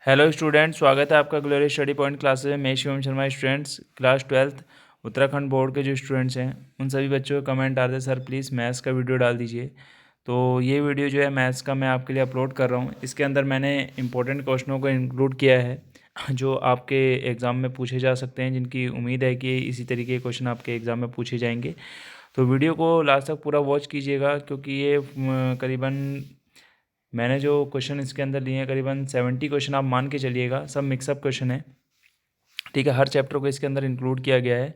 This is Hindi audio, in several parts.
हेलो स्टूडेंट, स्वागत है आपका ग्लोरी स्टडी पॉइंट क्लासेस में। मैं Shivam Sharma. Students class 12th Uttarakhand board के जो स्टूडेंट्स हैं उन सभी बच्चों को कमेंट आते हैं, सर प्लीज़ मैथ्स का वीडियो डाल दीजिए। तो ये वीडियो जो है मैथ्स का मैं आपके लिए अपलोड कर रहा हूँ। इसके अंदर मैंने इंपॉर्टेंट क्वेश्चनों को इंक्लूड किया है जो आपके एग्ज़ाम में पूछे जा सकते हैं, जिनकी उम्मीद है कि इसी तरीके के क्वेश्चन आपके एग्ज़ाम में पूछे जाएंगे। तो वीडियो को लास्ट तक पूरा वॉच कीजिएगा, क्योंकि ये करीबन मैंने जो क्वेश्चन इसके अंदर लिए हैं करीबन 70 क्वेश्चन आप मान के चलिएगा, सब मिक्सअप क्वेश्चन है। ठीक है, हर चैप्टर को इसके अंदर इंक्लूड किया गया है।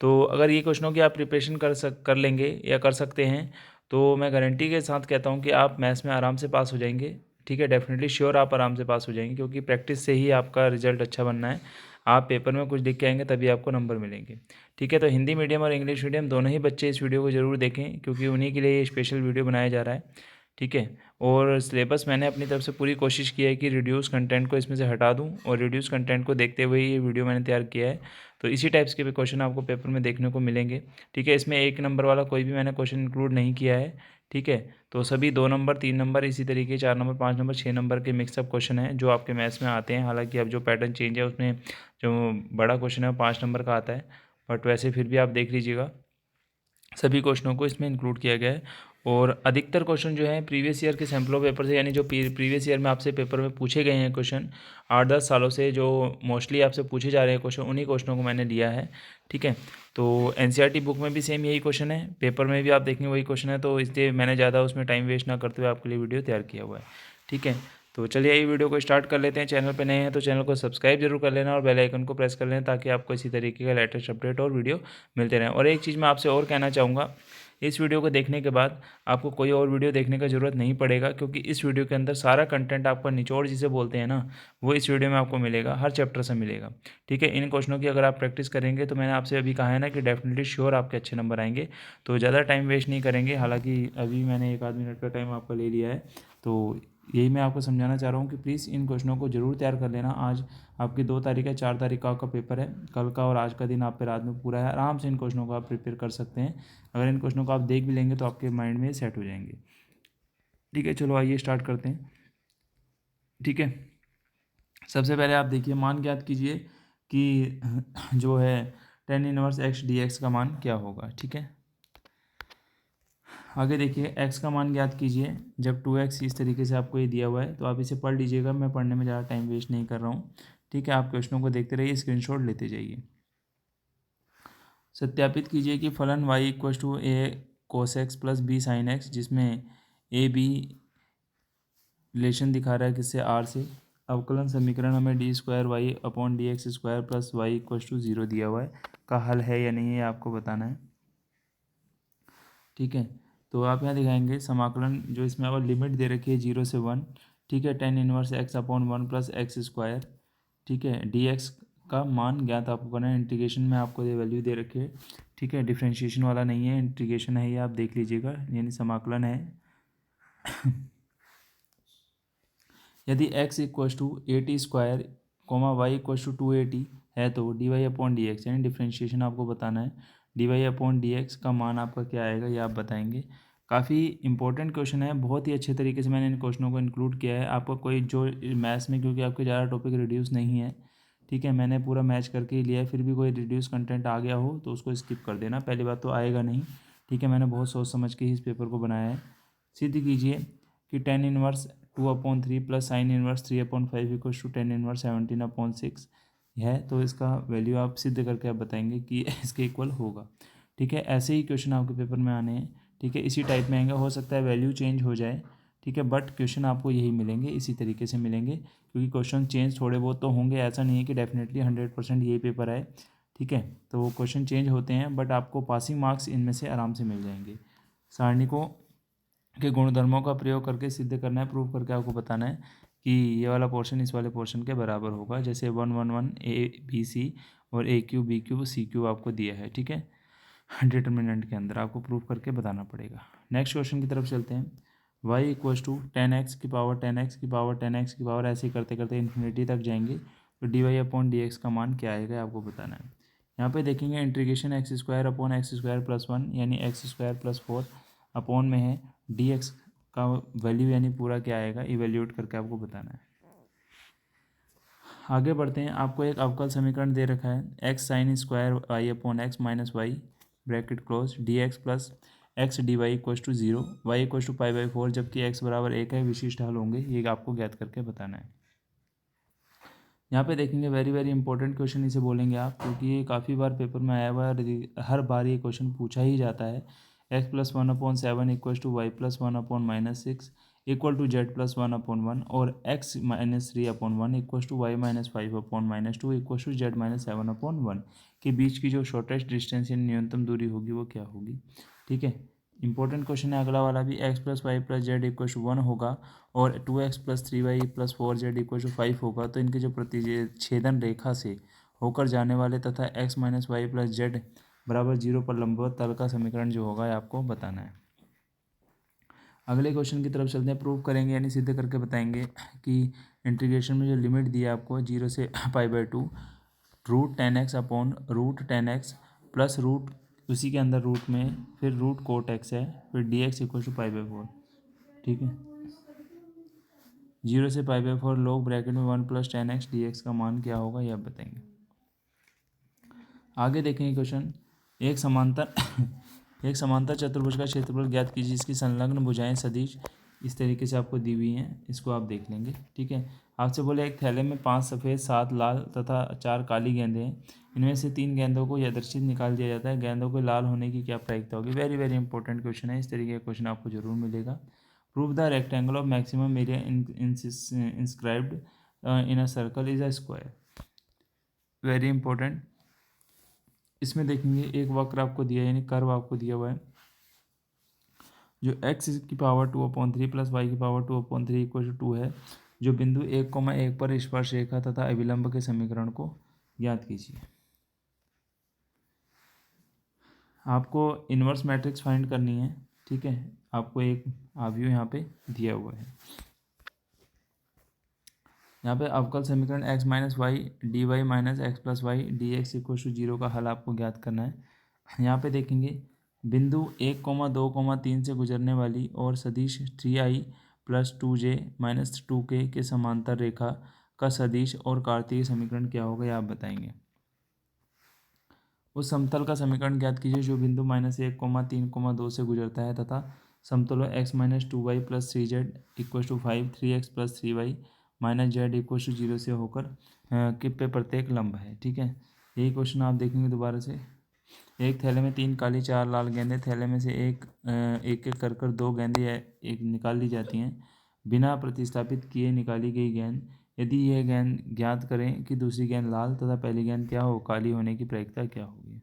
तो अगर ये क्वेश्चनों की आप प्रिपरेशन कर लेंगे या कर सकते हैं, तो मैं गारंटी के साथ कहता हूँ कि आप मैथ्स में आराम से पास हो जाएंगे। ठीक है, डेफिनेटली श्योर आप आराम से पास हो जाएंगे, क्योंकि प्रैक्टिस से ही आपका रिजल्ट अच्छा बनना है। आप पेपर में कुछ लिख के आएंगे तभी आपको नंबर मिलेंगे। ठीक है, तो हिंदी मीडियम और इंग्लिश मीडियम दोनों ही बच्चे इस वीडियो को ज़रूर देखें, क्योंकि उन्हीं के लिए ये स्पेशल वीडियो बनाया जा रहा है। ठीक है, और सिलेबस मैंने अपनी तरफ से पूरी कोशिश की है कि रिड्यूस कंटेंट को इसमें से हटा दूं, और रिड्यूस कंटेंट को देखते हुए ये वीडियो मैंने तैयार किया है। तो इसी टाइप्स के भी क्वेश्चन आपको पेपर में देखने को मिलेंगे। ठीक है, इसमें 1 नंबर वाला कोई भी मैंने क्वेश्चन इंक्लूड नहीं किया है। ठीक है, तो सभी 2 नंबर, 3 नंबर, इसी तरीके 4 नंबर, 5 नंबर, 6 नंबर के मिक्सअप क्वेश्चन हैं जो आपके मैथ्स में आते हैं। हालांकि अब जो पैटर्न चेंज है उसमें जो बड़ा क्वेश्चन है वो 5 नंबर का आता है, बट वैसे फिर भी आप देख लीजिएगा, सभी क्वेश्चनों को इसमें इंक्लूड किया गया है। और अधिकतर क्वेश्चन जो हैं प्रीवियस ईयर के सैम्पल ऑफ पेपर से, यानी जो प्रीवियस ईयर में आपसे पेपर में पूछे गए हैं क्वेश्चन 8-10 सालों से, जो मोस्टली आपसे पूछे जा रहे हैं क्वेश्चन, उन्हीं क्वेश्चनों को मैंने लिया है। ठीक है, तो एनसीईआरटी बुक में भी सेम यही क्वेश्चन है, पेपर में भी आप देखेंगे वही क्वेश्चन है, तो इसलिए मैंने ज़्यादा उसमें टाइम वेस्ट ना करते हुए आपके लिए वीडियो तैयार किया हुआ है। ठीक है, तो चलिए ये वीडियो को स्टार्ट कर लेते हैं। चैनल पे नए हैं तो चैनल को सब्सक्राइब जरूर कर लेना और बेल आइकन को प्रेस कर लेना, ताकि आपको इसी तरीके का लेटेस्ट अपडेट और वीडियो मिलते रहें। और एक चीज़ मैं आपसे और कहना चाहूँगा, इस वीडियो को देखने के बाद आपको कोई और वीडियो देखने का ज़रूरत नहीं पड़ेगा, क्योंकि इस वीडियो के अंदर सारा कंटेंट आपका निचोड़ जिसे बोलते हैं ना, वो इस वीडियो में आपको मिलेगा, हर चैप्टर से मिलेगा। ठीक है, इन क्वेश्चनों की अगर आप प्रैक्टिस करेंगे तो मैंने आपसे अभी कहा है ना कि डेफिनेटली श्योर आपके अच्छे नंबर आएंगे। तो ज़्यादा टाइम वेस्ट नहीं करेंगे, हालांकि अभी मैंने 1 आध मिनट का टाइम आपका ले लिया है। तो यही मैं आपको समझाना चाह रहा हूँ कि प्लीज़ इन क्वेश्चनों को जरूर तैयार कर लेना। आज आपकी 2 तारीख है, 4 तारीख का आपका पेपर है, कल का और आज का दिन आप पे रात में पूरा है। आराम से इन क्वेश्चनों को आप प्रिपेयर कर सकते हैं। अगर इन क्वेश्चनों को आप देख भी लेंगे तो आपके माइंड में सेट हो जाएंगे। ठीक है, चलो आइए स्टार्ट करते हैं। ठीक है, सबसे पहले आप देखिए, मान ज्ञात कीजिए कि जो है tan इनवर्स x dx का मान क्या होगा। ठीक है, आगे देखिए, x का मान ज्ञात कीजिए जब 2x इस तरीके से आपको ये दिया हुआ है। तो आप इसे पढ़ लीजिएगा, मैं पढ़ने में ज़्यादा टाइम वेस्ट नहीं कर रहा हूँ। ठीक है, आप क्वेश्चनों को देखते रहिए, स्क्रीनशॉट लेते जाइए। सत्यापित कीजिए कि फलन y equal to a cos x plus b sine x, जिसमें ए बी रिलेशन दिखा रहा है किससे, आर से। अवकलन समीकरण हमें d square y upon d x square plus y equal to 0 दिया हुआ है, का हल है या नहीं है आपको बताना है। ठीक है, तो आप यहाँ दिखाएंगे समाकलन, जो इसमें अब लिमिट दे रखी है 0 से 1। ठीक है, tan inverse x upon 1 plus x square. ठीक है, डी एक्स का मान ज्ञात आपको करना है। इंटीग्रेशन में आपको ये वैल्यू दे रखी है। ठीक है, डिफ्रेंशिएशन वाला नहीं है, इंटीग्रेशन है, ये आप देख लीजिएगा, यानी समाकलन है। यदि x equal to a t square comma y equal to 280 है, तो d y upon d x, यानी डिफ्रेंशिएशन आपको बताना है। D y upon d x का मान आपका क्या आएगा, ये आप बताएंगे। काफ़ी इंपॉर्टेंट क्वेश्चन है, बहुत ही अच्छे तरीके से मैंने इन क्वेश्चनों को इंक्लूड किया है। आपका कोई जो मैथ्स में, क्योंकि आपके ज़्यादा टॉपिक रिड्यूस नहीं है, ठीक है, मैंने पूरा मैच करके ही लिया है। फिर भी कोई रिड्यूस कंटेंट आ गया हो तो उसको स्किप कर देना, पहली बात तो आएगा नहीं। ठीक है, मैंने बहुत सोच समझ के ही इस पेपर को बनाया है। सिद्ध कीजिए कि tan inverse 2/3 plus sine inverse 3/5 equal to tan inverse 17/6 है। तो इसका वैल्यू आप सिद्ध करके आप बताएंगे कि इसके इक्वल होगा। ठीक है, ऐसे ही क्वेश्चन आपके पेपर में आने हैं। ठीक है, इसी टाइप में आएंगे, हो सकता है वैल्यू चेंज हो जाए। ठीक है, बट क्वेश्चन आपको यही मिलेंगे, इसी तरीके से मिलेंगे, क्योंकि क्वेश्चन चेंज थोड़े बहुत तो होंगे, ऐसा नहीं है कि डेफिनेटली 100% यही पेपर है। ठीक है, तो वो क्वेश्चन चेंज होते हैं, बट आपको पासिंग मार्क्स इनमें से आराम से मिल जाएंगे। सारणी को के गुणधर्मों का प्रयोग करके सिद्ध करना है, प्रूव करके आपको बताना है कि ये वाला पोर्शन इस वाले पोर्शन के बराबर होगा। जैसे 1 1 1 A B C और A3 B3 C3 आपको दिया है। ठीक है, डिटर्मिनेंट के अंदर आपको प्रूव करके बताना पड़ेगा। नेक्स्ट क्वेश्चन की तरफ चलते हैं। y equal to ten x की पावर 10x की पावर 10x की पावर, ऐसे ही करते करते इन्फिनिटी तक जाएंगे। तो d y upon d x का मान क्या आएगा आपको बताना है। यहाँ पे देखेंगे integration x square upon x square plus 1, यानी एक्स स्क्वायर प्लस 4 अपॉन में है डी एक्स का वैल्यू, यानी पूरा क्या आएगा, इवेल्यूट करके आपको बताना है। आगे बढ़ते हैं। आपको एक अवकल समीकरण दे रखा है, x sine square y upon x minus y bracket close d x plus x d y equals to zero y equals to pi by four, जबकि एक्स बराबर एक है, विशिष्ट हल होंगे, ये आपको ज्ञात करके बताना है। यहाँ पे देखेंगे वेरी वेरी इंपॉर्टेंट क्वेश्चन इसे बोलेंगे आप, क्योंकि ये काफ़ी बार पेपर में आया हुआ है, हर बार ये क्वेश्चन पूछा ही जाता है। X plus one upon seven equal to y plus one upon minus six equal to z plus one upon one, और x minus three upon one equal to y minus five upon minus two equal to z minus seven upon one के बीच की जो शॉर्टेस्ट डिस्टेंस या न्यूनतम दूरी होगी वो क्या होगी। ठीक है, इंपॉर्टेंट क्वेश्चन है अगला वाला भी। X plus y plus z equal to one होगा और two x plus three y plus four z equal to five होगा, तो इनके जो प्रतिच्छेदन रेखा से होकर जाने वाले तथा x minus y plus z बराबर जीरो पर लंबवत तल का समीकरण जो होगा आपको बताना है। अगले क्वेश्चन की तरफ चलते हैं। प्रूव करेंगे यानी सिद्ध करके बताएंगे कि इंटीग्रेशन में जो लिमिट दी है आपको जीरो से pi by two root ten x upon root ten x plus root उसी के अंदर रूट में फिर रूट कोट एक्स है, फिर d x equal to pi by four. ठीक है, जीरो से pi by four log bracket में one plus ten x d x का मान क्या होगा ये आप बताएंगे। आगे देखेंगे क्वेश्चन। एक समांतर एक समांतर चतुर्भुज का क्षेत्रफल ज्ञात कीजिए जिसकी संलग्न भुजाएं सदिश इस तरीके से आपको दी हुई हैं, इसको आप देख लेंगे। ठीक है, आपसे बोले एक थैले में 5 सफ़ेद 7 लाल तथा 4 काली गेंदें हैं, इनमें से 3 गेंदों को यादृच्छिक निकाल दिया जाता है, गेंदों के लाल होने की क्या प्रायिकता होगी। वेरी वेरी इंपॉर्टेंट क्वेश्चन है, इस तरीके का क्वेश्चन आपको जरूर मिलेगा। Prove the rectangle of maximum area inscribed in a circle is a square. Very important. इसमें देखेंगे एक वक्र आपको दिया है, यानी कर्व आपको दिया हुआ है, जो x की power two upon three plus y की power two upon three equal to two है, जो बिंदु एक कोमा एक पर स्पर्श रेखा तथा अभिलंब के समीकरण को ज्ञात कीजिए। आपको इन्वर्स मैट्रिक्स फाइंड करनी है। ठीक है, आपको एक आव्यूह यहाँ पे दिया हुआ है। यहाँ पे अवकल समीकरण x minus y d y minus x plus y d x equal to zero का हल आपको ज्ञात करना है। यहाँ पे देखेंगे बिंदु एक कोमा दो कोमा तीन से गुजरने वाली और सदिश थ्री आई प्लस टू जे माइनस टू के समांतर रेखा का सदिश और कार्तीय समीकरण क्या होगा ये आप बताएंगे। उस समतल का समीकरण ज्ञात कीजिए जो बिंदु माइनस एक कोमा तीन कोमा दो से गुजरता है तथा समतल x minus two y plus three z equal to five three x plus three y minus z equal to zero से होकर किप पे प्रत्येक लंब है। ठीक है, यही क्वेश्चन आप देखेंगे दोबारा से। एक थैले में 3 काली 4 लाल गेंदें, थैले में से एक एक कर दो गेंदें एक निकाल ली जाती हैं, बिना प्रतिस्थापित किए निकाली गई गेंद, यदि यह गेंद ज्ञात करें कि दूसरी गेंद लाल तथा पहली गेंद क्या हो, काली होने की प्रायिकता क्या होगी।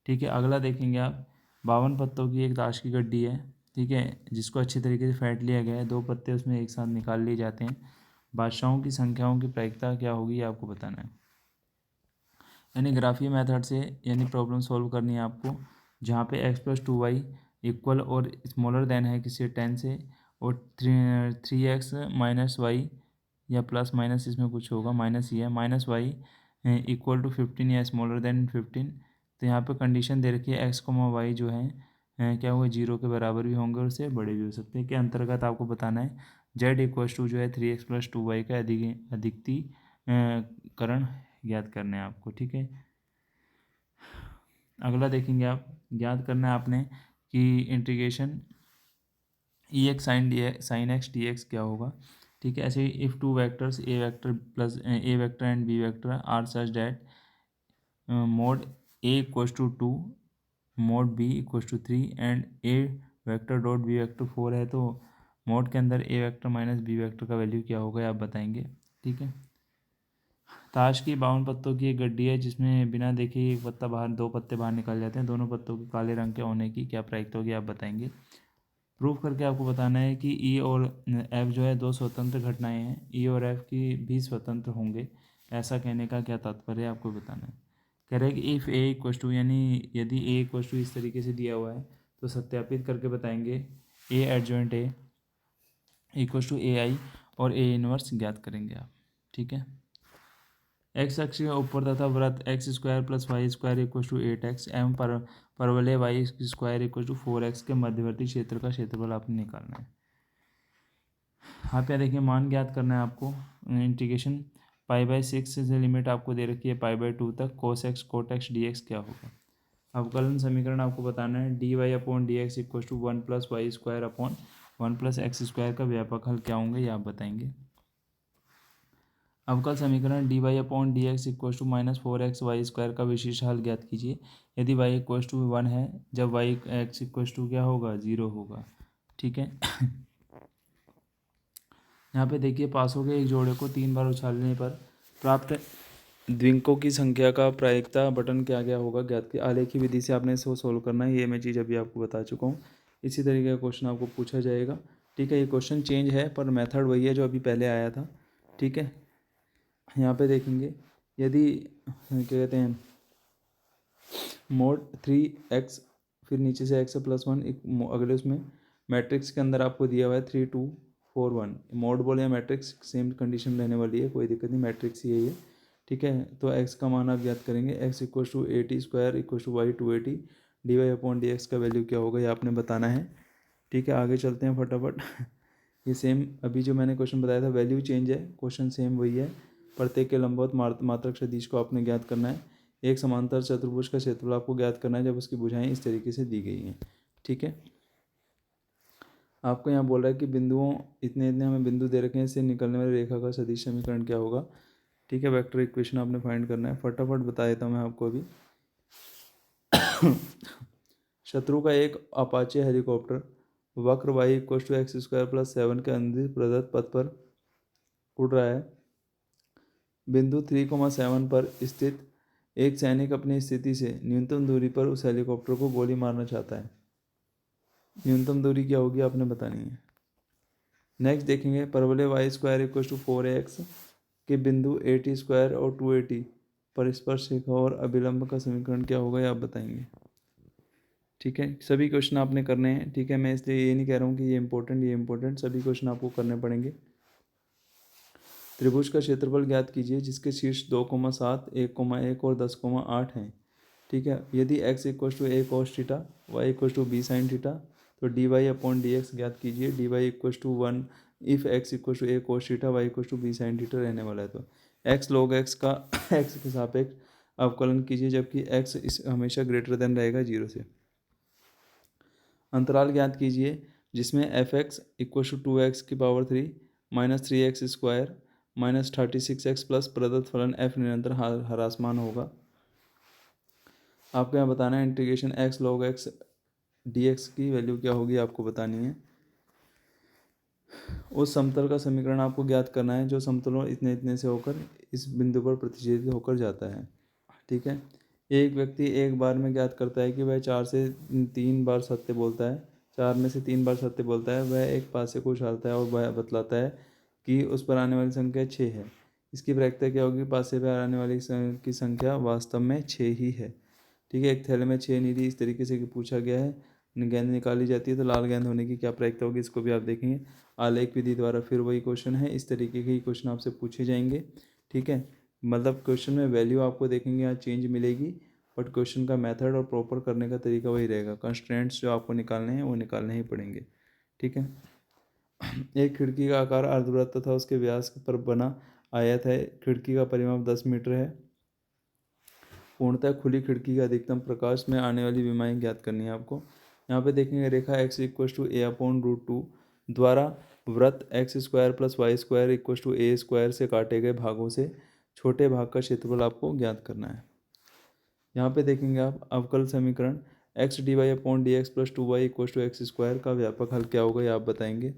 ठीक है, अगला देखेंगे आप। 52 पत्तों की एक ताश की गड्डी है। ठीक है, जिसको अच्छी तरीके से फेंट लिया गया है, 2 पत्ते उसमें एक साथ निकाल लिए जाते हैं, बादशाहों की संख्याओं की प्रायिकता क्या होगी ये आपको बताना है। यानी ग्राफीय मेथड से यानी प्रॉब्लम सॉल्व करनी है आपको, जहाँ पे x plus two y equal और स्मॉलर देन है किसी 10 से, और थ्री एक्स माइनस वाई या प्लस माइनस इसमें कुछ होगा, माइनस ही है, माइनस वाई इक्वल टू 15 या स्मॉलर देन 15। तो यहाँ पे कंडीशन दे रखी है एक्स कोमा वाई जो है क्या होगा, जीरो के बराबर भी होंगे और उससे बड़े भी हो सकते हैं, के अंतर्गत आपको बताना है जेड इक्वल टू जो है three x plus two y का अधिकतीकरण ज्ञात करना है आपको। ठीक है, अगला देखेंगे आप। ज्ञात करना है आपने कि integration e x sine x d x क्या होगा। ठीक है, ऐसे ही if two vectors a vector plus a vector and b vector are such that mod a equals to two mod b equals to three and a vector dot b vector four है, तो मोड के अंदर a vector minus b vector का वैल्यू क्या होगा आप बताएंगे। ठीक है, ताश की 52 पत्तों की एक गड्डी है जिसमें बिना देखे एक पत्ता बाहर, 2 पत्ते बाहर निकल जाते हैं, दोनों पत्तों के काले रंग के होने की क्या प्रायिकता होगी आप बताएंगे। प्रूफ करके आपको बताना है कि ई और एफ जो है 2 स्वतंत्र घटनाएं हैं, ई और एफ की भी स्वतंत्र होंगे, ऐसा कहने का क्या तात्पर्य है आपको बताना है। कह रहे हैं कि इफ़ ए इक्वस टू, यानी यदि ए इक्वस टू इस तरीके से दिया हुआ है तो सत्यापित करके बताएंगे A adjoint A equals to A I और ए इनवर्स ज्ञात करेंगे आप। ठीक है, एक्स अक्ष के ऊपर तथा वृत्त x square plus y square equal to eight x एवं परवलय y square equal to four x के मध्यवर्ती क्षेत्र का क्षेत्रफल आपने निकालना है। आप यहाँ देखिए मान ज्ञात करना है आपको। इंटीग्रेशन π/6 से लिमिट आपको दे रखी है π/2 तक, cos x cot x dx क्या होगा। अवकलन समीकरण आपको बताना है dy/dx equal to 1+y² upon 1+x² का व्यापक हल क्या होंगे ये आप बताएंगे। अवकल समीकरण dy/dx इक्वल टू -4xy² का विशेष हल ज्ञात कीजिए यदि y इक्वल टू 1 है, जब y x इक्वल टू क्या होगा 0 होगा। ठीक है। यहाँ पे देखिए पासों के एक जोड़े को 3 बार उछालने पर प्राप्त द्विंकों की संख्या का प्रायिकता बटन क्या क्या होगा ज्ञात की। आलेखी विधि से आपने इसको सोल्व करना है, ये मैं चीज़ अभी आपको बता चुका हूँ। इसी तरीके का क्वेश्चन आपको पूछा जाएगा। ठीक है, ये क्वेश्चन चेंज है पर मेथड वही है जो अभी पहले आया था। ठीक है, यहाँ पे देखेंगे यदि क्या कहते हैं मोड 3x फिर नीचे से x+1 एक अगले उसमें मैट्रिक्स के अंदर आपको दिया हुआ है 3 2 4 1। मोड बोले या मैट्रिक्स सेम कंडीशन रहने वाली है, कोई दिक्कत नहीं, मैट्रिक्स ही है ये। ठीक है, तो x का मान आप ज्ञात करेंगे x equal to 80² equal to y 280 dy/dx का वैल्यू क्या होगा ये आपने बताना है। ठीक है, आगे चलते हैं फटाफट। ये सेम अभी जो मैंने क्वेश्चन बताया था वैल्यू चेंज है, क्वेश्चन सेम वही है। प्रत्येक के लंबवत मात्रक सदिश को आपने ज्ञात करना है। एक समांतर चतुर्भुज का क्षेत्रफल आपको ज्ञात करना है जब उसकी भुजाएं इस तरीके से दी गई हैं। ठीक है, आपको यहाँ बोल रहा है कि बिंदुओं इतने इतने हमें बिंदु दे रखे हैं, इससे निकलने वाली रेखा का सदिश समीकरण क्या होगा। ठीक है, वेक्टर इक्वेशन आपने फाइंड करना है। फटाफट बता देता हूँ मैं आपको अभी। शत्रु का एक अपाचे हेलीकॉप्टर वक्र y इक्वल टू x² + 7 के अंदर प्रदत्त पथ पर उड़ रहा है। बिंदु 3,7 पर स्थित एक सैनिक अपनी स्थिति से न्यूनतम दूरी पर उस हेलीकॉप्टर को गोली मारना चाहता है। न्यूनतम दूरी क्या होगी आपने बतानी है। नेक्स्ट देखेंगे परवलय y² इक्वल टू 4x के बिंदु 80² और 280 पर स्पर्श रेखा और अभिलंब का समीकरण क्या होगा ये आप बताएंगे। ठीक है, सभी क्वेश्चन आपने करने हैं। ठीक है, मैं इसलिए ये नहीं कह रहा हूँ कि ये इंपॉर्टेंट, सभी क्वेश्चन आपको करने पड़ेंगे। त्रिभुज का क्षेत्रफल ज्ञात कीजिए जिसके शीर्ष 2,7 1,1 और 10,8 हैं। ठीक है, यदि x equal to a cos theta y equal to b sin theta तो dy/dx ज्ञात कीजिए dy equal to 1 if x equal to a cos theta y equal to b sin theta रहने वाला है। तो x log x का x के सापेक्ष अवकलन कीजिए जबकि x हमेशा ग्रेटर देन रहेगा 0 से। अंतराल ज्ञात कीजिए जिसमें f(x) equal to 2x³ -3x² -36x plus प्रदत्त फलन f निरंतर ह्रासमान होगा। आपको यहाँ बताना है integration x log x dx की वैल्यू क्या होगी आपको बतानी है। उस समतल का समीकरण आपको ज्ञात करना है जो समतलों इतने इतने से होकर इस बिंदु पर प्रतिच्छेदित होकर जाता है। ठीक है, एक व्यक्ति एक बार में ज्ञात करता है कि वह 4 से 3 बार सत्य बोलता है, 4 में से 3 बार सत्य बोलता है। वह एक पासे को उछालता है और वह बतलाता है कि उस पर आने वाली संख्या 6 है। इसकी प्रायिकता क्या होगी, पासे पर आने वाली की संख्या वास्तव में 6 ही है। ठीक है, एक थैले में 6 नीली इस तरीके से पूछा गया है, गेंद निकाली जाती है तो लाल गेंद होने की क्या प्रायिकता होगी, इसको भी आप देखेंगे आलेख विधि द्वारा। फिर वही क्वेश्चन है, इस तरीके के ही क्वेश्चन आपसे पूछे जाएंगे। ठीक है, मतलब क्वेश्चन में वैल्यू आपको देखेंगे यहाँ चेंज मिलेगी, बट क्वेश्चन का मेथड और प्रॉपर करने का तरीका वही रहेगा। कंस्ट्रेंट्स जो आपको निकालने हैं वो निकालने ही पड़ेंगे। ठीक है, एक खिड़की का आकार अर्धवृत्त तथा उसके व्यास पर बना आयत है। खिड़की का परिमाप 10 मीटर है। पूर्णतः खुली खिड़की का अधिकतम प्रकाश में आने वाली विमाएँ ज्ञात करनी है आपको। यहाँ पे देखेंगे रेखा x इक्वल टू a/√2 द्वारा वृत्त x² + y² equal to a² से काटे गए भागों से छोटे भाग का क्षेत्रफल आपको ज्ञात करना है। यहाँ पे देखेंगे आप अवकल समीकरण x dy/dx + 2y equal to x² का व्यापक हल क्या होगा ये आप बताएंगे।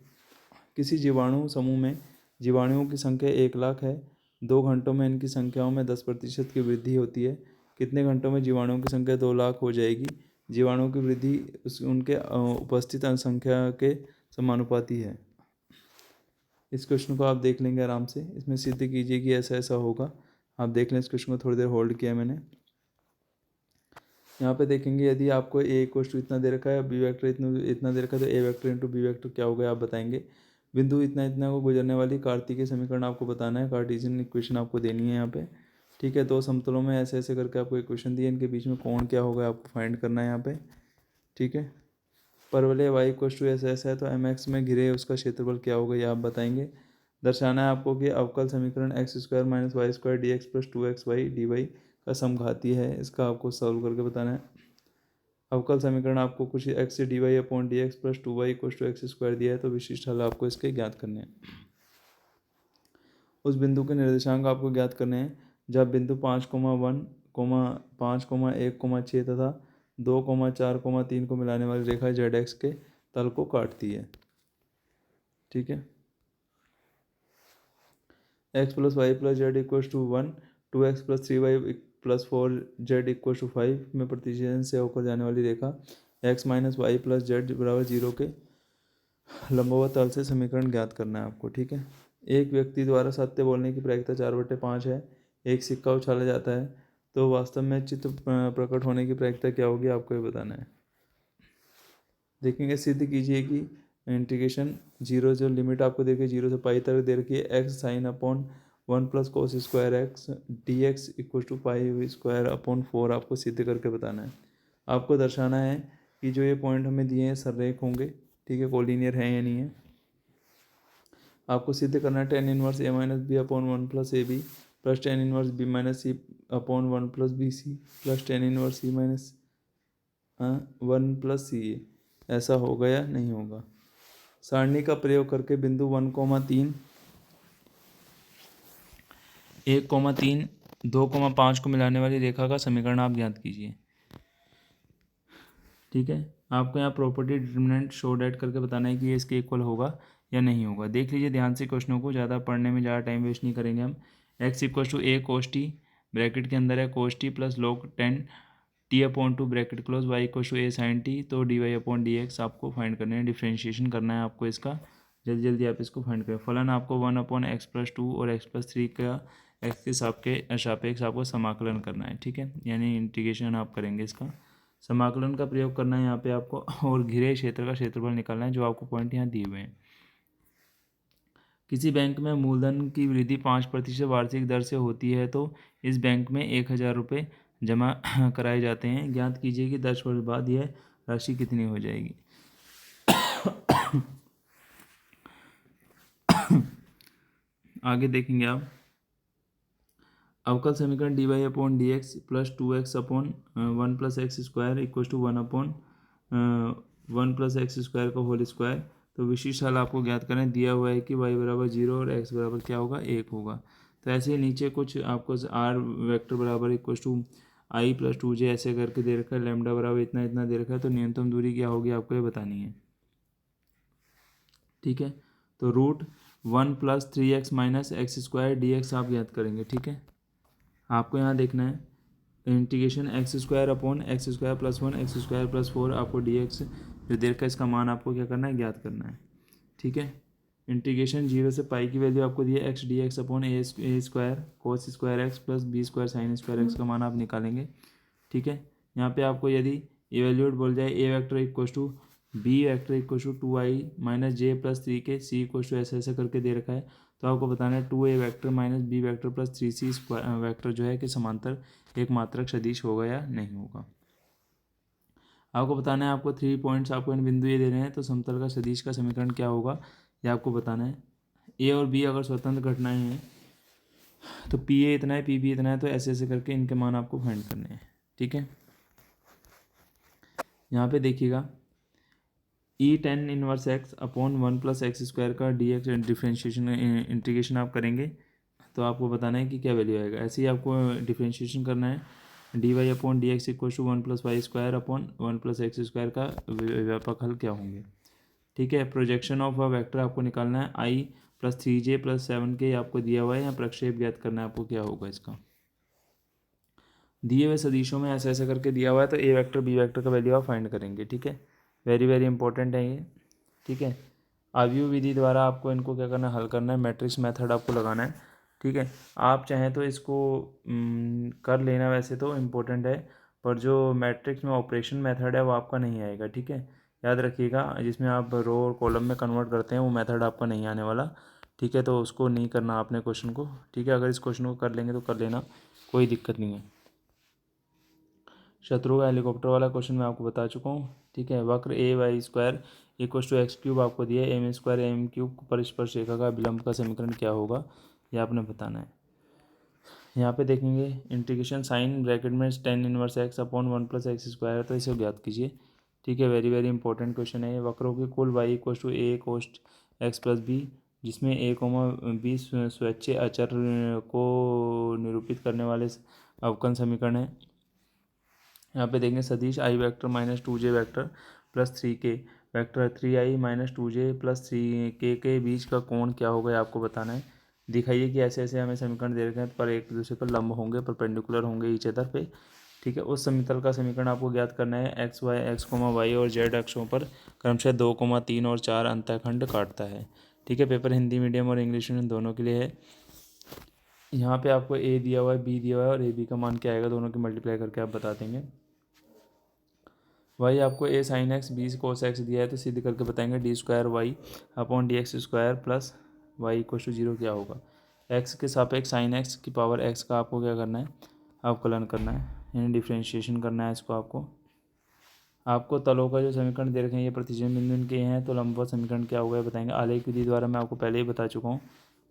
किसी जीवाणु समूह में जीवाणुओं की संख्या 1,00,000 है। 2 घंटों में इनकी संख्याओं में 10% की वृद्धि होती है। कितने घंटों में जीवाणुओं की संख्या 2,00,000 हो जाएगी। जीवाणुओं की वृद्धि उनके उपस्थित संख्या के समानुपाती है। इस क्वेश्चन को आप देख लेंगे आराम से, इसमें सिद्ध कीजिए कि ऐसा ऐसा होगा। आप देख लें, इस क्वेश्चन को थोड़ी देर होल्ड किया मैंने। यहाँ पे देखेंगे यदि आपको a इक्वल टू इतना दे रखा है, बी वेक्टर इतना दे रखा है, तो a vector into b vector क्या होगा आप बताएंगे। बिंदु इतना इतना को गुजरने वाली कार्तीय समीकरण आपको बताना है, कार्टेशियन इक्वेशन आपको देनी है यहाँ पे। ठीक है, 2 समतलों में ऐसे ऐसे करके आपको इक्वेशन दिए, इनके बीच में कोण क्या होगा आपको फाइंड करना है यहाँ पे। ठीक है, परवलय y इक्वल टू ऐसा ऐसा है तो mx में घिरे उसका क्षेत्रफल क्या होगा ये आप बताएंगे। दर्शाना है आपको कि अवकल समीकरण x square minus y square d x plus 2xy dy का समघाती है। इसका आपको सॉल्व करके बताना है। अवकल समीकरण आपको कुछ x d y upon d x plus 2y equals to x square दिया है, तो विशिष्ट हल आपको इसके ज्ञात करने हैं। उस बिंदु के निर्देशांक आपको ज्ञात करने हैं जब बिंदु 5,1, 5,1,6 तथा 2,4,3 को मिलाने वाली रेखा जेड एक्स के तल को काटती है। ठीक है, x plus y plus z equals to 1, 2x plus 3y plus 4z equals to 5 में प्रतिच्छेदन से होकर जाने वाली रेखा x minus y plus z बराबर 0 के लंबवत तल से समीकरण ज्ञात करना है आपको। ठीक है, एक व्यक्ति द्वारा सत्य बोलने की प्रायिकता 4/5 है। एक सिक्का उछाला जाता है तो वास्तव में चित्र प्रकट होने की प्रायिकता क्या होगी, आपको ये बताना है। देखेंगे, सिद्ध कीजिए कि इंटीग्रेशन 0 जो लिमिट आपको देखिए 0 से पाई तक दे रखी है, x sine upon 1 plus cos square x d x equal to pi square upon 4 आपको सिद्ध करके बताना है। आपको दर्शाना है कि जो ये पॉइंट हमें दिए हैं सररेख होंगे। ठीक है, कोलिनियर है या नहीं है। आपको सिद्ध करना है tan inverse a minus B upon 1 plus A B plus tan inverse b minus C upon 1 plus B C plus tan inverse c minus 1 plus C A. ऐसा होगा या नहीं होगा। सारणी का प्रयोग करके बिंदु 1,3, 1,3, 2,5 को मिलाने वाली रेखा का समीकरण आप ज्ञात कीजिए। ठीक है, आपको यहाँ प्रॉपर्टी डिटर्मिनेंट शो डेट करके बताना है कि ये इसके इक्वल होगा या नहीं होगा। देख लीजिए ध्यान से क्वेश्चनों को, ज़्यादा पढ़ने में ज़्यादा टाइम वेस्ट नहीं करेंगे हम। X equal to a cos t, bracket के अंदर है cos t plus log 10 t upon 2 bracket close, y equal to a sine t, तो d y upon d x आपको फाइंड करना है, डिफ्रेंशिएशन करना है आपको इसका। जल्दी जल्दी आप इसको फाइंड करें। फलन आपको 1/x+2 और x+3 का एक्स के सापेक्ष आपको समाकलन करना है। ठीक है, यानी इंटीग्रेशन आप करेंगे इसका। समाकलन का प्रयोग करना है यहाँ पे आपको, और घिरे क्षेत्र का क्षेत्रफल निकालना है, जो आपको पॉइंट यहाँ दिए हुए हैं। किसी बैंक में मूलधन की वृद्धि 5% वार्षिक दर से होती है तो इस बैंक में 1,000 रुपये जमा कराए जाते हैं। ज्ञात कीजिए कि 10 वर्ष बाद यह राशि कितनी हो जाएगी। आगे देखेंगे आप, अवकल समीकरण d y upon d x plus 2x upon 1 plus x square equal to 1 upon 1 plus x square का होल स्क्वायर। तो विशिष्ट हल आपको ज्ञात करें। दिया हुआ है कि y बराबर 0 और x बराबर क्या होगा, 1 होगा। तो ऐसे ही नीचे कुछ आपको r वेक्टर बराबर equal to i plus 2j ऐसे करके दे रखा है, लैम्डा बराबर इतना इतना दे रखा है, तो न्यूनतम दूरी क्या होगी आपको ये बतानी है। ठीक है, तो √1 plus 3x minus x square d x आप ज्ञात करेंगे। ठीक है, आपको यहाँ देखना है integration x square upon x square plus 1 x square plus 4 आपको डी एक्स जो दे रखा है इसका मान आपको क्या करना है, ज्ञात करना है। ठीक है, इंटीग्रेशन 0 से पाई की वैल्यू आपको दी है x d x upon a square cos square x plus b square sine square x का मान आप निकालेंगे। ठीक है, यहाँ पे आपको यदि इवेल्यूएट बोल जाए a vector equal to b vector equal to 2i minus j plus 3 k C equal to ऐसे करके दे रखा है, तो आपको बताना है 2a vector minus b vector plus 3c vector जो है कि समांतर एक मात्रक सदिश होगा या नहीं होगा। आपको बताना है, आपको 3 पॉइंट्स आपको इन बिंदु ये दे रहे हैं, तो समतल का सदिश का समीकरण क्या होगा ये आपको बताना है। ए और बी अगर स्वतंत्र घटनाएं हैं तो पी ए इतना है पी बी इतना है, तो ऐसे करके इनके मान आपको फाइंड करने हैं। ठीक है, यहाँ पे देखिएगा tan inverse x upon 1 plus x square का डी एक्स डिफ्रेंशिएशन इंटीग्रेशन आप करेंगे तो आपको बताना है कि क्या वैल्यू आएगा। ऐसे ही आपको डिफ्रेंशिएशन करना है, d y upon d x equal to 1 plus y square upon 1 plus x square का व्यापक हल क्या होंगे। ठीक है, प्रोजेक्शन ऑफ अ वेक्टर आपको निकालना है, i plus 3j plus 7k आपको दिया हुआ है, या प्रक्षेप ज्ञात करना है आपको क्या होगा इसका। दिए हुए सदिशों में ऐसा ऐसा करके दिया हुआ है, तो ए वेक्टर बी वेक्टर का वैल्यू आप फाइंड करेंगे। ठीक है, वेरी वेरी इंपॉर्टेंट है ये। ठीक है, आव्यूह विधि द्वारा आपको इनको क्या करना है, हल करना है, मैट्रिक्स मेथड आपको लगाना है। ठीक है, आप चाहें तो इसको कर लेना, वैसे तो इम्पोर्टेंट है, पर जो मैट्रिक्स में ऑपरेशन मेथड है वो आपका नहीं आएगा। ठीक है, याद रखिएगा, जिसमें आप रो और कॉलम में कन्वर्ट करते हैं वो मेथड आपका नहीं आने वाला। ठीक है, तो उसको नहीं करना आपने क्वेश्चन को। ठीक है, अगर इस क्वेश्चन को कर लेंगे तो कर लेना, कोई दिक्कत नहीं है। शत्रु का हेलीकॉप्टर वाला क्वेश्चन मैं आपको बता चुका हूँ। ठीक है, वक्र a y square equal to x cube आपको दिया है, एम स्क्वायर एम क्यूब पर स्पर्शरेखा का विलंब का समीकरण क्या होगा ये आपने बताना है। यहाँ पे देखेंगे इंटीग्रेशन साइन ब्रैकेट में tan inverse x upon one plus x square, तो इसे ज्ञात कीजिए। ठीक है, वेरी वेरी इंपॉर्टेंट क्वेश्चन है ये। वक्रों की कुल y equal to a cos x plus b, जिसमें ए कोमा बी स्वैच्छे अचर को निरूपित करने वाले अवकलन समीकरण है। यहाँ पे देखेंगे सदिश आई वेक्टर माइनस टू जे वेक्टर प्लस थ्री के वेक्टर थ्री आई माइनस टू जे प्लस थ्री के बीच का कोण क्या होगा ये आपको बताना है। दिखाइए कि ऐसे ऐसे हमें समीकरण दे रखे हैं पर एक दूसरे पर लंब होंगे, परपेंडिकुलर होंगे ईच अदर पे। ठीक है, उस समतल का समीकरण आपको ज्ञात करना है। X y x comma y और जेड अक्षों पर क्रमशः 2, 3 और 4 अंतःखंड काटता है। ठीक है, पेपर हिंदी मीडियम और इंग्लिश मीडियम दोनों के लिए है। यहाँ पे आपको ए दिया हुआ है, बी दिया हुआ है और ए बी का मान क्या आएगा दोनों की मल्टीप्लाई करके आप बता देंगे। वाई आपको a sine x b cos x दिया है, तो सिद्ध करके बताएंगे d square y upon d x square plus y equal to zero क्या होगा। एक्स के सापेक्ष साइन एक्स की पावर एक्स का आपको क्या करना है, अवकलन करना है, यानी डिफ्रेंशिएशन करना है इसको आपको तलों का जो समीकरण दे रखे हैं ये प्रतिच्छेद बिंदु इनके हैं, तो लंबवत समीकरण क्या होगा बताएंगे। आलेख विधि द्वारा मैं आपको पहले ही बता चुका हूँ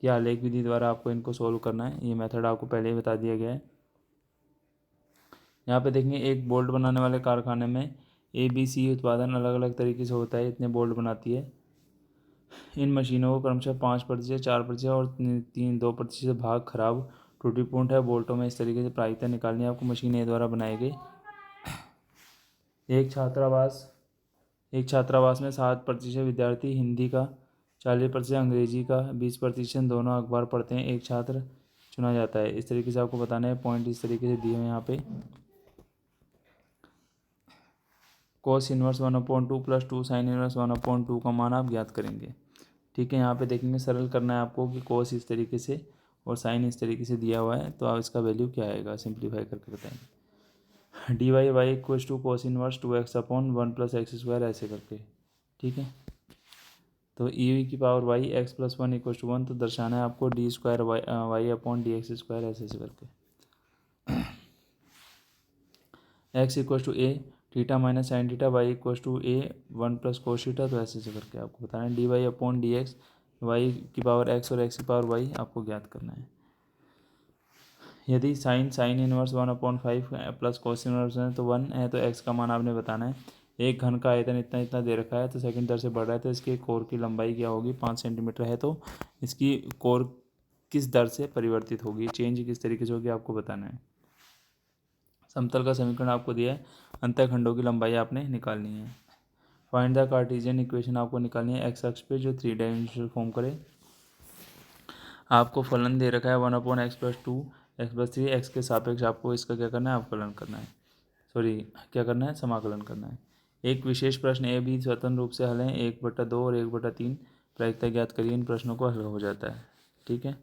कि आलेख विधि द्वारा आपको इनको सोल्व करना है, ये मेथड आपको पहले ही बता दिया गया है। यहाँ पे देखेंगे एक बोल्ट बनाने वाले कारखाने में ए बी सी उत्पादन अलग अलग तरीके से होता है, इतने बोल्ट बनाती है। इन मशीनों को क्रमशः 5%, 4% और 2% भाग खराब त्रुटिपूर्ण है बोल्टों में। इस तरीके से प्रायिकता निकालनी है आपको मशीन ए द्वारा बनाई गई। एक छात्रावास में 7% विद्यार्थी हिंदी का, 40% अंग्रेजी का, 20% दोनों अखबार पढ़ते हैं। एक छात्र चुना जाता है। इस तरीके से आपको बताना है, पॉइंट इस तरीके से दिए हैं यहाँ पे। Cos inverse 1/2 plus 2 sine inverse 1/2 का मान आप ज्ञात करेंगे। ठीक है, यहाँ पे देखेंगे सरल करना है आपको कि कॉस इस तरीके से और साइन इस तरीके से दिया हुआ है, तो आप इसका वैल्यू क्या आएगा सिंप्लीफाई करके बताएंगे। D y y equal to cos inverse 2x upon 1 plus x square ऐसे करके। ठीक है, तो ई की power y x plus 1 equal to 1, तो दर्शाना है आपको d square y upon d x square ऐसे ऐसे करके। X equal to a theta minus sine theta y equal to a 1 plus cos theta, तो ऐसे ऐसे करके आपको बताना है। D y upon d x y की पावर एक्स और एक्स की पावर वाई आपको ज्ञात करना है। यदि sine inverse 1/5 plus cos inverse है तो 1 है, तो एक्स का मान आपने बताना है। एक घन का आयतन इतना इतना दे रखा है, तो सेकंड दर से बढ़ रहा है, तो इसके कोर की लंबाई क्या होगी 5 सेंटीमीटर है, तो इसकी कोर किस दर से परिवर्तित होगी, चेंज किस तरीके से होगी आपको बताना है। समतल का समीकरण आपको दिया है, अंतःखंडों की लंबाई आपने निकालनी है। फाइंड द कार्टेशियन इक्वेशन आपको निकालनी है एक्स अक्ष पे जो 3 डायमेंशनल फॉर्म करे। आपको फलन दे रखा है 1/x+2 x+3 एक्स के सापेक्ष आपको इसका क्या करना है, अवकलन करना है, सॉरी क्या करना है, समाकलन करना है। एक विशेष प्रश्न ए भी स्वतंत्र रूप से हल है, 1/2 और 1/3 प्रायिकता ज्ञात करिए, इन प्रश्नों को हल हो जाता है। ठीक है,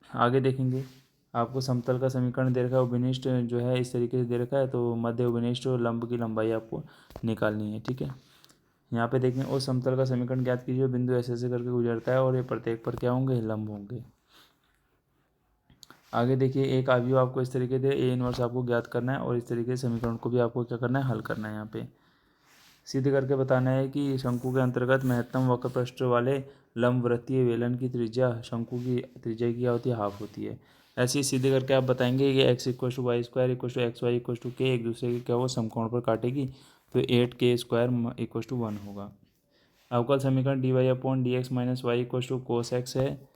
आगे देखेंगे आपको समतल का समीकरण दे रखा है, उपनिष्ठ जो है इस तरीके से दे रखा है, तो मध्य उपनिष्ठ और लंब की लंबाई आपको निकालनी है। ठीक है, यहाँ पे देखें उस समतल का समीकरण ज्ञात कीजिए बिंदु ऐसे ऐसे करके गुजरता है और ये प्रत्येक पर क्या होंगे, लंब होंगे। आगे देखिए एक अवयव आपको इस तरीके से ए इनवर्स आपको ज्ञात करना है और इस तरीके से समीकरण को भी आपको क्या करना है, हल करना है। यहाँ पे सिद्ध करके बताना है कि शंकु के अंतर्गत महत्तम वक्र पृष्ठ वाले लंबवृत्तीय बेलन की त्रिज्या शंकु की त्रिज्या की क्या होती है, हाफ होती है। ऐसे ही सिद्ध करके आप बताएंगे कि x equal to y square equal to x y equal to के एक दूसरे के क्या हो समकोण पर काटेगी, तो 8k² इक्व टू 1 होगा। अवकल समीकरण d y upon d x minus y equal to cos x है,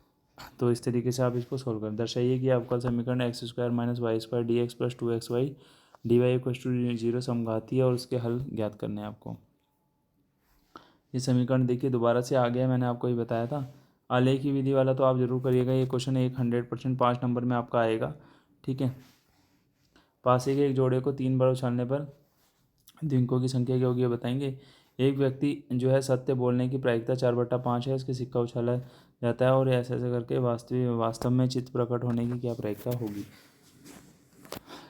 तो इस तरीके से आप इसको सोल्व करें। दर्शाइए कि अवकल समीकरण x square minus y square d x plus 2xy d y equal to 0 समघाती है और उसके हल ज्ञात करने हैं आपको। ये समीकरण देखिए दोबारा से आ गया, मैंने आपको ये बताया था। आलेख की विधि वाला तो आप जरूर करिएगा, ये क्वेश्चन 100% 5 नंबर में आपका आएगा। ठीक है, पासे के एक जोड़े को 3 बार उछालने पर द्विंकों की संख्या क्या होगी ये बताएंगे। एक व्यक्ति जो है सत्य बोलने की प्रायिकता 4/5 है, इसके सिक्का उछाला जाता है और ऐसे ऐसे करके वास्तव में चित्त प्रकट होने की क्या प्रायिकता होगी।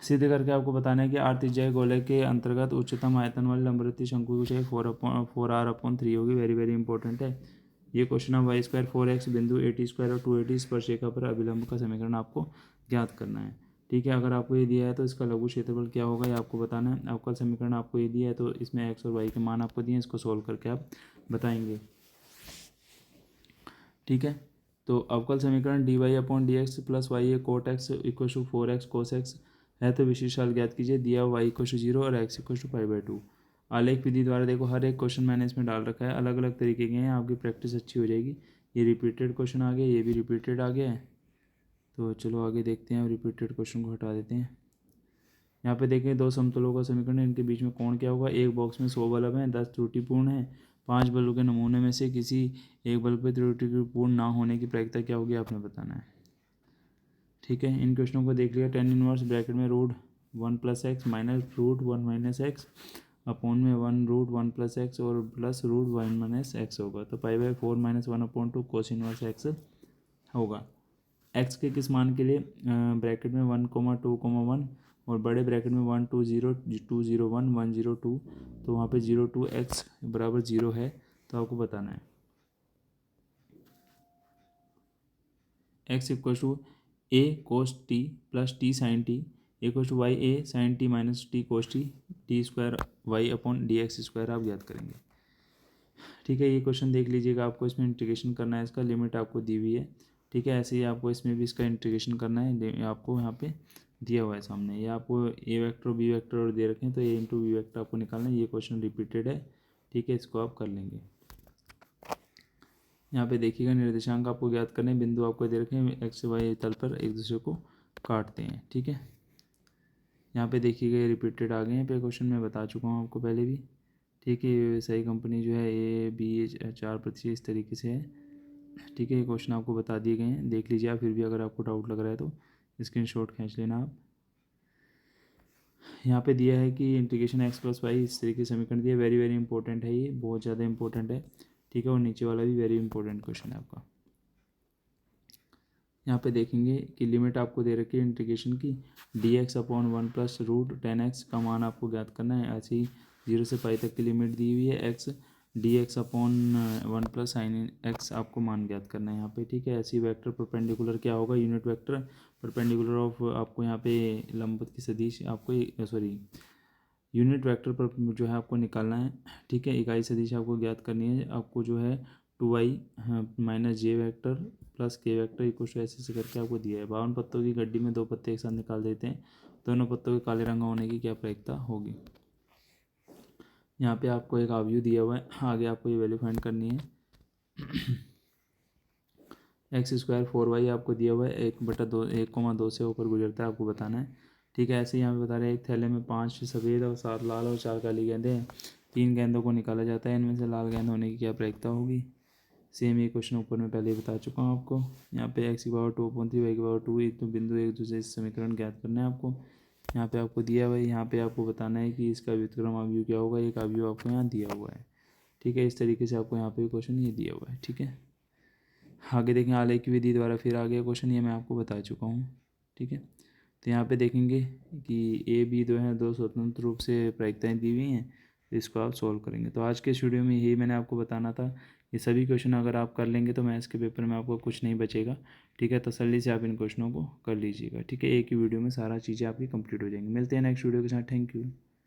सिद्ध करके आपको बताना है कि आर त्रिज्या गोले के अंतर्गत उच्चतम आयतन वाली लंबवृत्तीय शंकु की ऊंचाई 4r/3 होगी। वेरी वेरी इंपॉर्टेंट है ये क्वेश्चन। अब y² 4x बिंदु 80² और 280 स्पर्शरेखा पर अभिलंब का समीकरण आपको ज्ञात करना है। ठीक है। अगर आपको ये दिया है तो इसका लघु क्षेत्रफल क्या होगा ये आपको बताना है। अवकल समीकरण आपको ये दिया है तो इसमें एक्स और वाई के मान आपको दिए हैं, इसको सोल्व करके आप बताएंगे। ठीक है। तो अवकल समीकरण d y upon d x plus y a cot x equal to 4x cos x है, तो विशिष्ट हल ज्ञात कीजिए। दिया वाई इक्व टू 0 और एक्स इक्व टू π/2। आलेख विधि द्वारा देखो हर एक क्वेश्चन मैंने इसमें डाल रखा है, अलग अलग तरीके के हैं, आपकी प्रैक्टिस अच्छी हो जाएगी। ये रिपीटेड क्वेश्चन आ गया, ये भी रिपीटेड आ गया है। तो चलो आगे देखते हैं, रिपीटेड क्वेश्चन को हटा देते हैं। यहाँ पे देखें दो समतलों का समीकरण है, इनके बीच में कोण क्या होगा। एक बॉक्स में 100 बल्ब हैं, 10 त्रुटिपूर्ण है। 5 बल्ब के नमूने में से किसी एक बल्ब पर त्रुटिपूर्ण ना होने की प्रायिकता क्या होगी आपने बताना है। ठीक है। इन क्वेश्चनों को देख लिया। टेन इनवर्स ब्रैकेट में √1 + x माइनस √1 - x अपॉन में 1√1 + x और प्लस √1 - x होगा। तो π/4 - 1/2 कोस इनवर्स x होगा। x के किस मान के लिए ब्रैकेट में 1, 2, 1 और बड़े ब्रैकेट में 1, 2, 0, 2, 0, 1, 1, 0, 2, तो वहाँ पे 0, 2 x बराबर 0 है, तो आपको बताना है। x equal to a cos t plus t sin t equal to y a sin t minus t cos t d² y upon dx² आप ज्ञात करेंगे। ठीक है। ये क्वेश्चन देख लीजिएगा, आपको इसमें इंटीग्रेशन करना है, इसका लिमिट आपको दी हुई है। ठीक है। ऐसे ही आपको इसमें भी इसका इंटीग्रेशन करना है, आपको यहाँ पे दिया हुआ है सामने। ये आपको ए वेक्टर बी वेक्टर और दे रखे हैं, तो ए इंटू बी वेक्टर आपको निकालना है। ये क्वेश्चन रिपीटेड है। ठीक है, इसको आप कर लेंगे। यहाँ पे देखिएगा निर्देशांक आपको ज्ञात करने, बिंदु आपको दे रखे हैं, एक्स वाई तल पर एक दूसरे को काटते हैं। ठीक है। यहाँ पे देखिएगा ये रिपीटेड आ गए हैं पे क्वेश्चन, मैं बता चुका हूँ आपको पहले भी। ठीक है। ये सही कंपनी जो है ए बी 4% इस तरीके से है। ठीक है। ये क्वेश्चन आपको बता दिए गए हैं, देख लीजिए आप। फिर भी अगर आपको डाउट लग रहा है तो स्क्रीनशॉट खींच लेना आप। यहाँ पे दिया है कि इंटीग्रेशन x + y इस तरीके से समीकरण दिया। वेरी वेरी इंपॉर्टेंट है, ये बहुत ज़्यादा इंपॉर्टेंट है। ठीक है। और नीचे वाला भी वेरी इंपॉर्टेंट क्वेश्चन है आपका। यहाँ पे देखेंगे कि लिमिट आपको दे रखी है इंटीग्रेशन की dx/1 प्लस √10x का मान आपको ज्ञात करना है। ऐसे ही 0 से पाई तक की लिमिट दी हुई है। x dx/1 plus sign x आपको मान ज्ञात करना है यहाँ पे। ठीक है। ऐसे ही वेक्टर परपेंडिकुलर क्या होगा, यूनिट वेक्टर परपेंडिकुलर ऑफ आपको यहाँ पे लंबवत की सदिश आपको सॉरी यूनिट वेक्टर पर जो है आपको निकालना है। ठीक है। इकाई सदिश आपको ज्ञात करनी है। आपको जो है 2y माइनस जे वेक्टर प्लस के वेक्टर इक्व टू ऐसे करके आपको दिया है। 52 पत्तों की गड्डी में 2 पत्ते एक साथ निकाल देते हैं, दोनों पत्तों के काले रंग होने की क्या प्रायिकता होगी। यहाँ पे आपको एक आव्यूह दिया हुआ है, आगे आपको ये वैल्यू फाइंड करनी है। x² 4y आपको दिया हुआ है, 1/2 1,2 से ऊपर गुजरता है, आपको बताना है। ठीक है। ऐसे ही यहाँ पे बता रहे हैं एक थैले में 5 सफ़ेद और 7 लाल और 4 काली गेंदें हैं। 3 गेंदों को निकाला जाता है, इनमें से लाल गेंद होने की क्या प्रायिकता होगी। सेम ये क्वेश्चन ऊपर में पहले ही बता चुका हूँ आपको। यहाँ पे x/2/3 y/2 एक तो बिंदु एक दूसरे से समीकरण ज्ञात करना है आपको। यहाँ पे आपको दिया हुआ है, यहाँ पे आपको बताना है कि इसका व्युत्क्रम अवयव क्या होगा। एक अवयव आपको यहाँ दिया हुआ है। ठीक है। इस तरीके से आपको यहाँ पे क्वेश्चन ये दिया हुआ है। ठीक है। आगे देखें आलेख की विधि द्वारा फिर आगे क्वेश्चन, ये मैं आपको बता चुका हूँ। ठीक है। तो यहाँ पे देखेंगे कि ए बी दो स्वतंत्र रूप से प्रायिकताएँ दी हुई हैं, तो इसको आप सॉल्व करेंगे। तो आज के इस वीडियो में यही मैंने आपको बताना था। ये सभी क्वेश्चन अगर आप कर लेंगे तो मैथ्स के पेपर में आपको कुछ नहीं बचेगा। ठीक है। तसल्ली से आप इन क्वेश्चनों को कर लीजिएगा। ठीक है। एक ही वीडियो में सारा चीज़ें आपकी कंप्लीट हो जाएंगी। मिलते हैं नेक्स्ट वीडियो के साथ। Thank you.